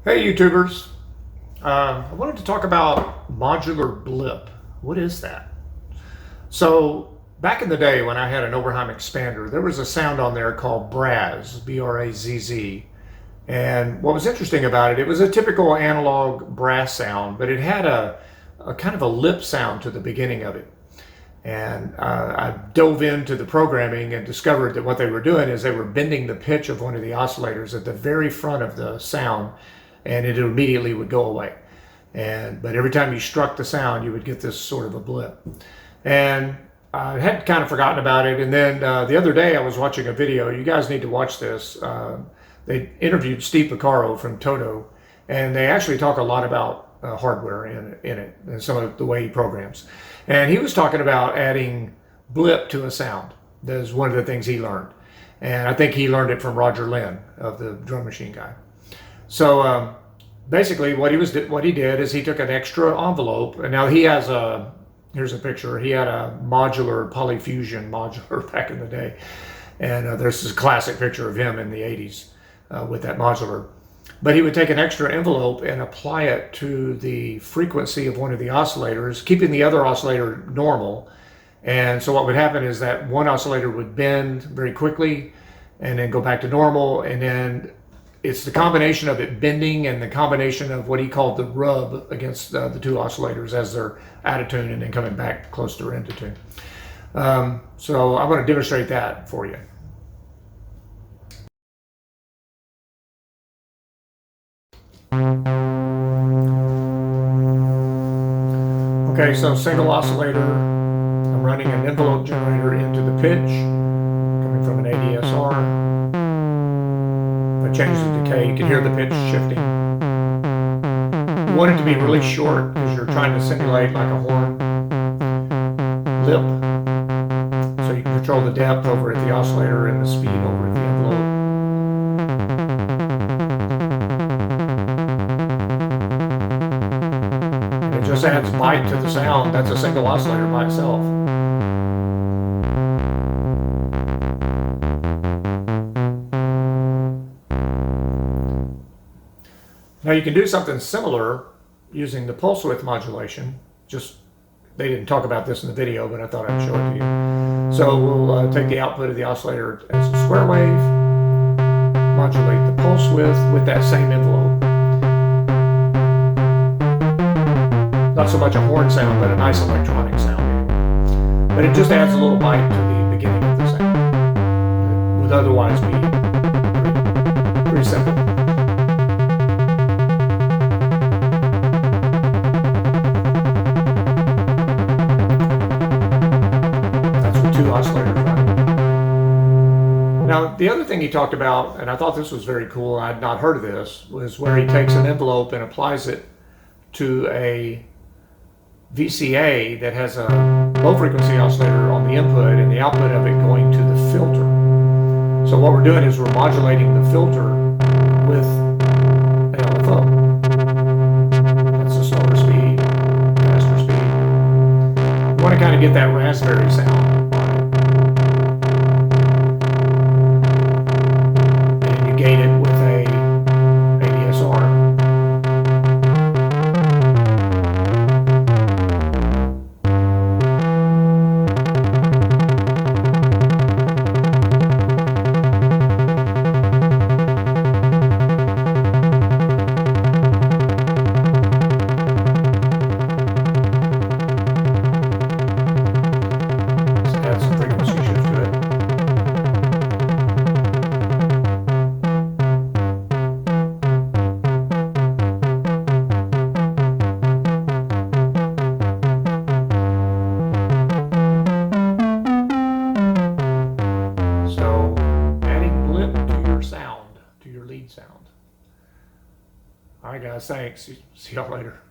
Hey YouTubers, I wanted to talk about modular blip. What is that? So back in the day when I had an Oberheim expander, there was a sound on there called Brazz, B-R-A-Z-Z. And what was interesting about it, it was a typical analog brass sound, but it had a kind of a lip sound to the beginning of it. And I dove into the programming and discovered that what they were doing is they were bending the pitch of one of the oscillators at the very front of the sound, and it immediately would go away. But every time you struck the sound, you would get this sort of a blip. And I had kind of forgotten about it. And then the other day I was watching a video. You guys need to watch this. They interviewed Steve Pacaro from Toto, and they actually talk a lot about hardware in it and some of the way he programs. And he was talking about adding blip to a sound. That was one of the things he learned. And I think he learned it from Roger Lynn, of the drum machine guy. So basically what he did is he took an extra envelope, and now he has here's a picture. He had a modular Polyfusion modular back in the day. And there's this classic picture of him in the 80s with that modular. But he would take an extra envelope and apply it to the frequency of one of the oscillators, keeping the other oscillator normal. And so what would happen is that one oscillator would bend very quickly and then go back to normal. And then it's the combination of it bending and the combination of what he called the rub against the two oscillators as they're out of tune and then coming back close to into tune. So I'm going to demonstrate that for you. Okay, so single oscillator. I'm running an envelope generator into the pitch, coming from an ADSR. If I change the decay, you can hear the pitch shifting. You want it to be really short because you're trying to simulate like a horn lip. So you can control the depth over at the oscillator and the speed over at the envelope. Just adds bite to the sound. That's a single oscillator by itself. Now you can do something similar using the pulse width modulation. They didn't talk about this in the video, but I thought I'd show it to you. So we'll take the output of the oscillator as a square wave, modulate the pulse width with that same envelope. Not so much a horn sound, but a nice electronic sound. But it just adds a little bite to the beginning of the sound. It would otherwise be pretty simple. That's with two oscillators running. Now, the other thing he talked about, and I thought this was very cool, I had not heard of this, was where he takes an envelope and applies it to a VCA that has a low frequency oscillator on the input and the output of it going to the filter. So what we're doing is we're modulating the filter with an LFO. That's a slower speed, faster speed. You want to kind of get that raspberry sound on it. And you gate it with a ADSR. Sound. All right, guys, thanks. See y'all later.